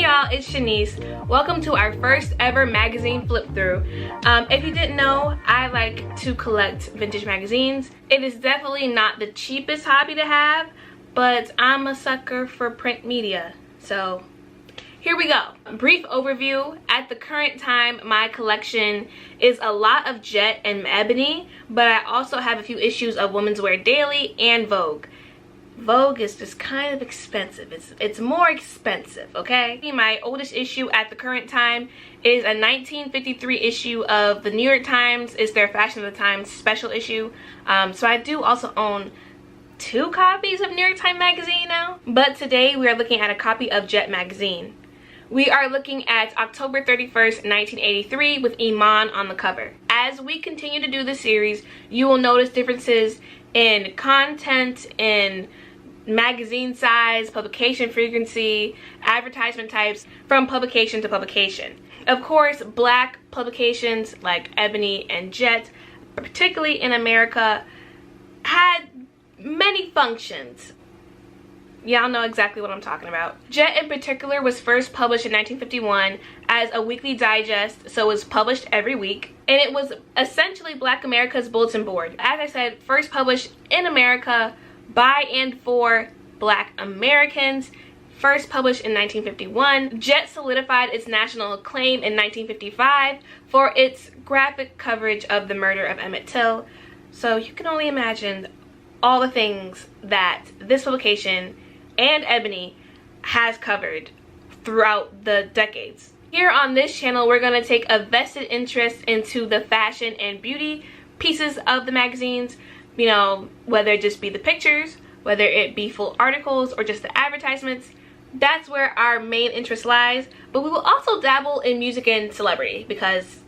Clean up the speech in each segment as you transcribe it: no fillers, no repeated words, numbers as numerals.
Hey y'all, it's Shanice. Welcome to our first ever magazine flip through. If you didn't know, I like to collect vintage magazines. It is definitely not the cheapest hobby to have, but I'm a sucker for print media. So here we go. Brief overview. At the current time, my collection is a lot of Jet and Ebony, but I also have a few issues of Women's Wear Daily and Vogue. Vogue is just kind of expensive. It's more expensive, okay? My oldest issue at the current time is a 1953 issue of the New York Times. It's their Fashion of the Times special issue. So I do also own 2 copies of New York Times magazine now. But today we are looking at a copy of Jet magazine. We are looking at October 31st, 1983 with Iman on the cover. As we continue to do this series, you will notice differences in content, in magazine size, publication frequency, advertisement types from publication to publication. Of course, black publications like Ebony and Jet, particularly in America, had many functions. Y'all know exactly what I'm talking about. Jet in particular was first published in 1951 as a weekly digest, so it was published every week. And it was essentially Black America's bulletin board. As I said, first published in America by and for Black Americans. First published in 1951. Jet solidified its national acclaim in 1955 for its graphic coverage of the murder of Emmett Till. So you can only imagine all the things that this publication and Ebony has covered throughout the decades. Here on this channel, we're going to take a vested interest into the fashion and beauty pieces of the magazines, you know, whether it just be the pictures, whether it be full articles or just the advertisements. That's where our main interest lies, but we will also dabble in music and celebrity because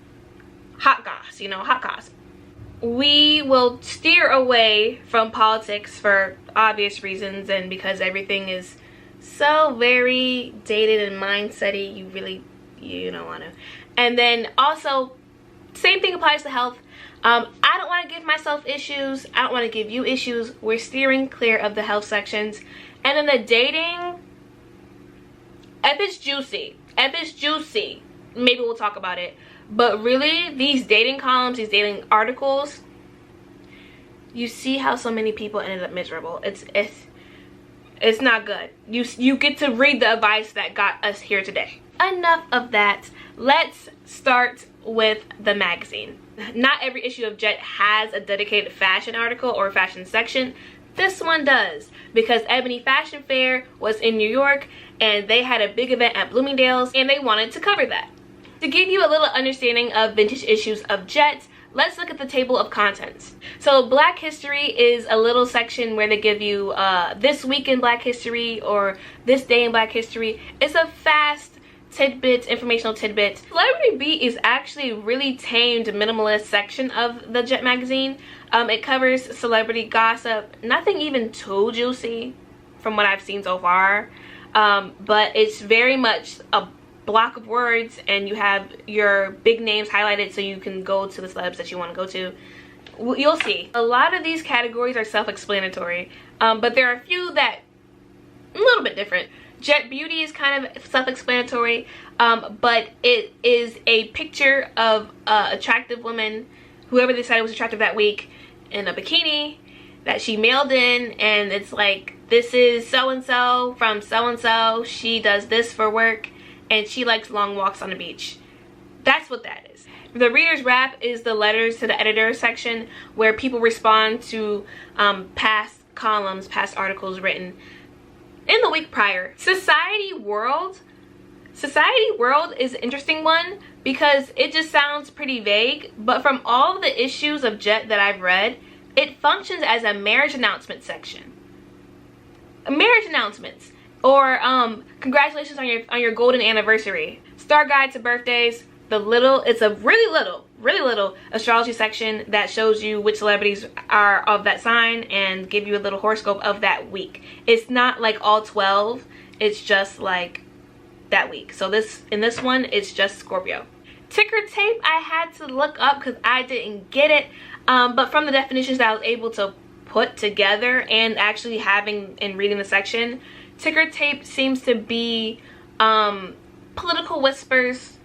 hot goss, you know, hot goss. We will steer away from politics for obvious reasons and because everything is so very dated and mindset-y, you don't want to. And then also, same thing applies to health. I don't want to give myself issues. I don't want to give you issues. We're steering clear of the health sections. And then the dating, if it's juicy, maybe we'll talk about it. But really, these dating columns, these dating articles, you see how so many people ended up miserable. It's not good. You get to read the advice that got us here today. Enough of that. Let's start with the magazine. Not every issue of Jet has a dedicated fashion article or fashion section. This one does, because Ebony Fashion Fair was in New York and they had a big event at Bloomingdale's and they wanted to cover that. To give you a little understanding of vintage issues of Jet, let's look at the table of contents. So Black History is a little section where they give you this week in Black History or this day in Black History. It's a fast tidbits, informational tidbits. Celebrity Beat is actually a really tamed, minimalist section of the Jet magazine. It covers celebrity gossip, nothing even too juicy from what I've seen so far, but it's very much a block of words and you have your big names highlighted so you can go to the celebs that you want to go to. You'll see. A lot of these categories are self-explanatory, but there are a few that a little bit different. Jet Beauty is kind of self-explanatory, but it is a picture of an attractive woman, whoever they decided was attractive that week, in a bikini that she mailed in, and it's like, this is so-and-so from so-and-so, she does this for work, and she likes long walks on the beach. That's what that is. The Reader's Wrap is the letters to the editor section where people respond to past columns, past articles written in the week prior. Society World is an interesting one because it just sounds pretty vague, but from all of the issues of Jet that I've read, it functions as a marriage announcement section. Marriage announcements, or congratulations on your golden anniversary. Star Guide to birthdays. It's a really little astrology section that shows you which celebrities are of that sign and give you a little horoscope of that week. It's not like all 12, it's just like that week. So in this one, it's just Scorpio. Ticker tape I had to look up because I didn't get it, but from the definitions that I was able to put together and actually having and reading the section, ticker tape seems to be political whispers,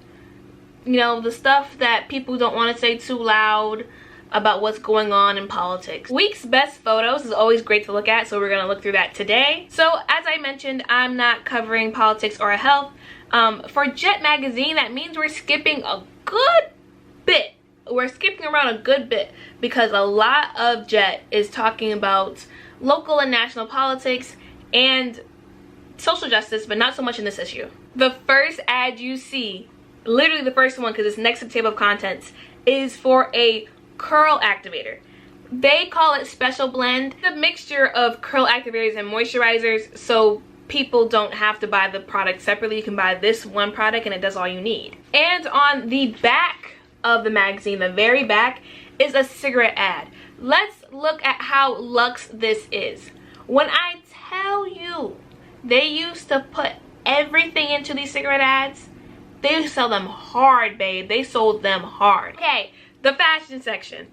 you know, the stuff that people don't want to say too loud about what's going on in politics. Week's best photos is always great to look at, so we're going to look through that today. So as I mentioned, I'm not covering politics or health. For Jet magazine, that means we're skipping a good bit. We're skipping around a good bit because a lot of Jet is talking about local and national politics and social justice, but not so much in this issue. The first ad you see, literally the first one, because it's next to the table of contents, is for a curl activator. They call it Special Blend. It's a mixture of curl activators and moisturizers, so people don't have to buy the product separately. You can buy this one product and it does all you need. And on the back of the magazine, the very back, is a cigarette ad. Let's look at how luxe this is. When I tell you they used to put everything into these cigarette ads, they used to sell them hard, babe. They sold them hard. Okay, the fashion section.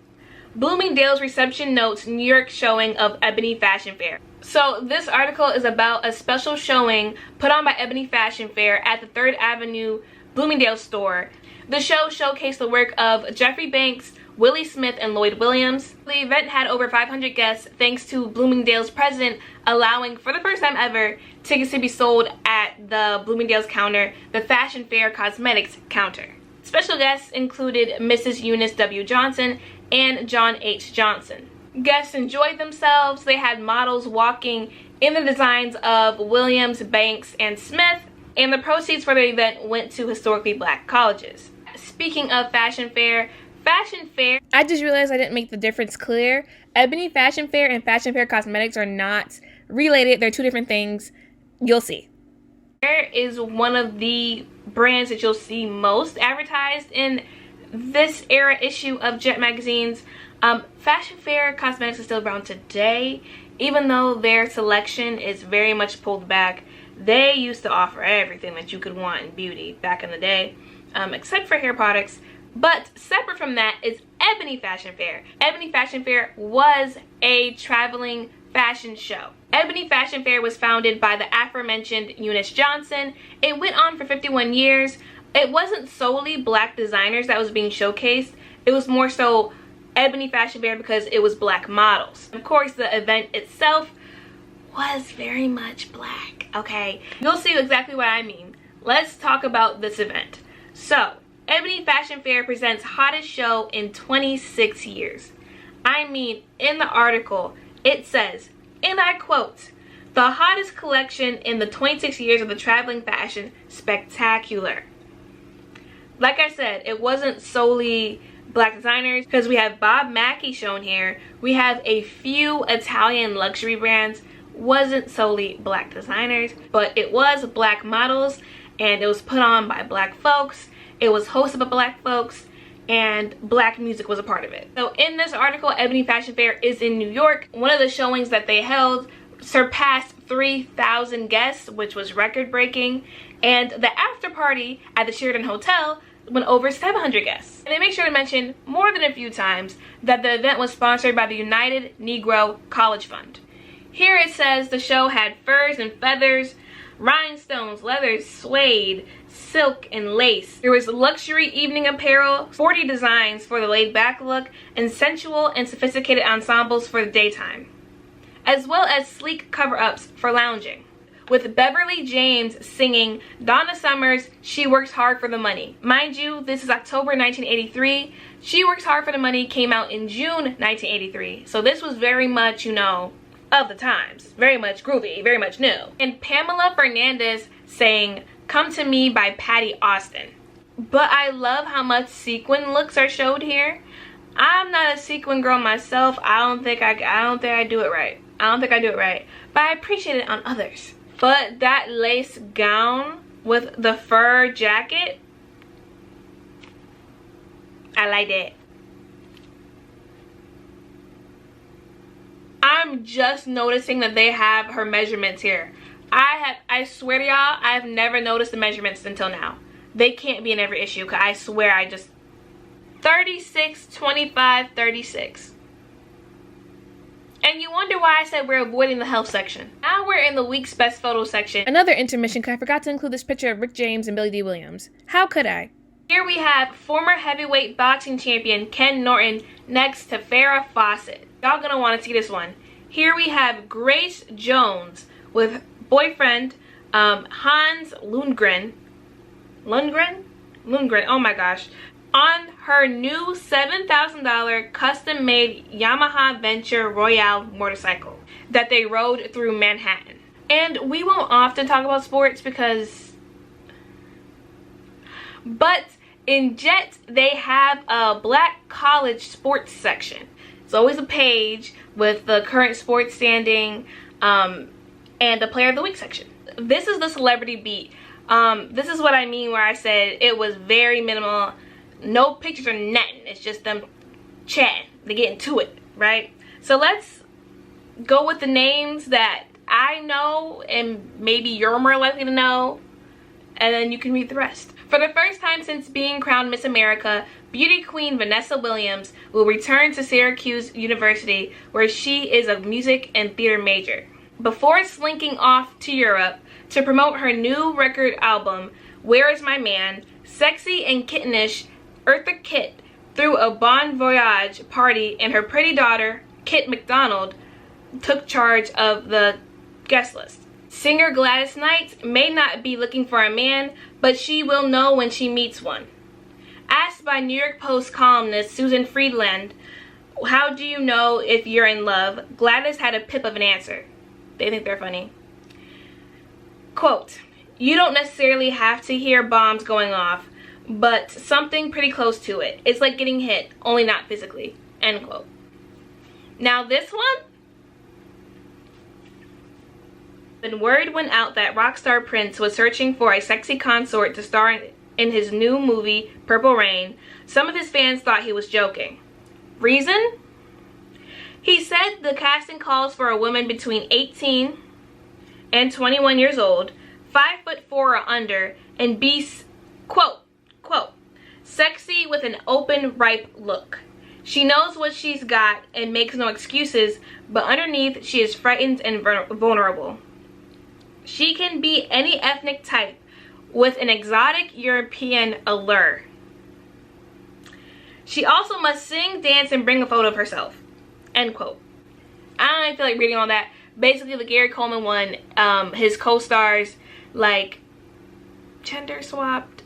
Bloomingdale's reception notes New York showing of Ebony Fashion Fair. So this article is about a special showing put on by Ebony Fashion Fair at the 3rd Avenue Bloomingdale store. The show showcased the work of Jeffrey Banks, Willi Smith, and Lloyd Williams. The event had over 500 guests thanks to Bloomingdale's president allowing, for the first time ever, tickets to be sold at the Bloomingdale's counter, the Fashion Fair Cosmetics counter. Special guests included Mrs. Eunice W. Johnson and John H. Johnson. Guests enjoyed themselves. They had models walking in the designs of Williams, Banks, and Smith, and the proceeds for the event went to historically black colleges. Speaking of Fashion Fair, I just realized I didn't make the difference clear. Ebony Fashion Fair and Fashion Fair Cosmetics are not related. They're two different things. You'll see. Fair is one of the brands that you'll see most advertised in this era issue of Jet magazines. Fashion Fair Cosmetics is still around today, even though their selection is very much pulled back. They used to offer everything that you could want in beauty back in the day, except for hair products. But separate from that is Ebony Fashion Fair. Ebony Fashion Fair was a traveling fashion show. Ebony Fashion Fair was founded by the aforementioned Eunice Johnson. It went on for 51 years. It wasn't solely black designers that was being showcased. It was more so Ebony Fashion Fair because it was black models. Of course, the event itself was very much black, okay? You'll see exactly what I mean. Let's talk about this event. So, Ebony Fashion Fair presents hottest show in 26 years. I mean, in the article, it says, and I quote, "The hottest collection in the 26 years of the traveling fashion spectacular." Like I said, it wasn't solely black designers because we have Bob Mackie shown here. We have a few Italian luxury brands. Wasn't solely black designers, but it was black models, and it was put on by black folks. It was hosted by black folks, and black music was a part of it. So in this article, Ebony Fashion Fair is in New York. One of the showings that they held surpassed 3,000 guests, which was record breaking, and the after party at the Sheraton Hotel went over 700 guests. And they make sure to mention more than a few times that the event was sponsored by the United Negro College Fund. Here it says the show had furs and feathers, rhinestones, leather, suede, silk, and lace. There was luxury evening apparel, 40 designs for the laid-back look, and sensual and sophisticated ensembles for the daytime, as well as sleek cover-ups for lounging, with Beverly James singing Donna Summer's "She Works Hard for the Money." Mind you, this is October 1983. "She Works Hard for the Money" came out in June 1983, so this was very much, you know, of the times. Very much groovy, very much new. And Pamela Fernandez sang "Come to Me" by Patty Austin. But I love how much sequin looks are showed here. I'm not a sequin girl myself. I don't think I do it right. I don't think I do it right. But I appreciate it on others. But that lace gown with the fur jacket, I like that. I'm just noticing that they have her measurements here. I swear to y'all, I've never noticed the measurements until now. They can't be in every issue, because I swear I just 36, 25, 36. And you wonder why I said we're avoiding the health section. Now we're in the week's best photo section. Another intermission because I forgot to include this picture of Rick James and Billy D. Williams. How could I? Here we have former heavyweight boxing champion Ken Norton next to Farrah Fawcett. Y'all gonna want to see this one. Here we have Grace Jones with boyfriend Hans Lundgren, oh my gosh, on her new $7,000 custom-made Yamaha Venture Royale motorcycle that they rode through Manhattan. And we won't often talk about sports but in Jet, they have a Black college sports section. It's always a page with the current sports standing and the player of the week section. This is the celebrity beat. This is what I mean where I said it was very minimal. No pictures or nothing. It's just them chatting. They getting to it, right? So let's go with the names that I know and maybe you're more likely to know, and then you can read the rest. For the first time since being crowned Miss America, beauty queen Vanessa Williams will return to Syracuse University, where she is a music and theater major. Before slinking off to Europe to promote her new record album, Where Is My Man, sexy and kittenish Eartha Kitt threw a bon voyage party, and her pretty daughter, Kit McDonald, took charge of the guest list. Singer Gladys Knight may not be looking for a man, but she will know when she meets one. Asked by New York Post columnist Susan Friedland, how do you know if you're in love? Gladys had a pip of an answer. They think they're funny. Quote, you don't necessarily have to hear bombs going off, but something pretty close to it. It's like getting hit, only not physically. End quote. Now this one, when word went out that rock star Prince was searching for a sexy consort to star in his new movie Purple Rain, some of his fans thought he was joking. Reason? He said the casting calls for a woman between 18 and 21 years old, 5'4" or under, and be, quote, sexy with an open, ripe look. She knows what she's got and makes no excuses, but underneath she is frightened and vulnerable. She can be any ethnic type with an exotic European allure. She also must sing, dance, and bring a photo of herself. End quote. I don't even feel like reading all that. Basically, the Gary Coleman one, his co-stars like gender swapped.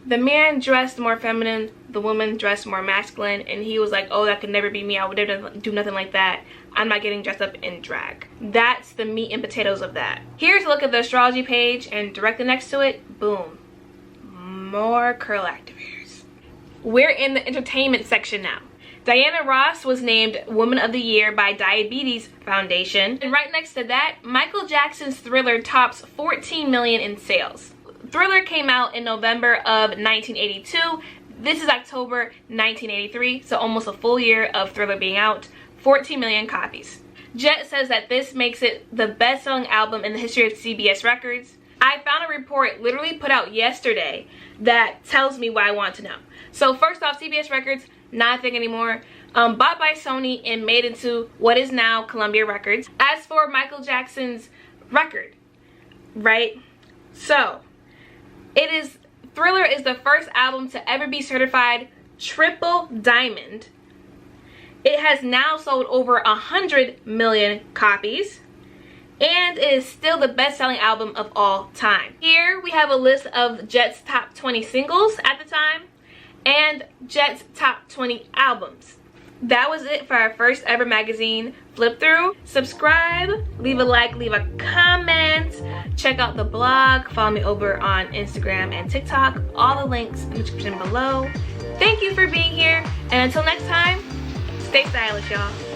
The man dressed more feminine, the woman dressed more masculine, and he was like, oh, that could never be me. I would never do nothing like that. I'm not getting dressed up in drag. That's the meat and potatoes of that. Here's a look at the astrology page, and directly next to it, boom, more curl activators. We're in the entertainment section now. Diana Ross was named Woman of the Year by Diabetes Foundation. And right next to that, Michael Jackson's Thriller tops 14 million in sales. Thriller came out in November of 1982. This is October 1983, so almost a full year of Thriller being out. 14 million copies. Jet says that this makes it the best-selling album in the history of CBS Records. I found a report literally put out yesterday that tells me what I want to know. So first off, CBS Records, not a thing anymore. Bought by Sony and made into what is now Columbia Records. As for Michael Jackson's record, right? So, Thriller is the first album to ever be certified triple diamond. It has now sold over 100 million copies, and it is still the best-selling album of all time. Here we have a list of Jet's top 20 singles at the time and Jet's top 20 albums. That was it for our first ever magazine flip through. Subscribe, leave a like, leave a comment, check out the blog, follow me over on Instagram and TikTok. All the links in the description below. Thank you for being here, and until next time, stay stylish, y'all.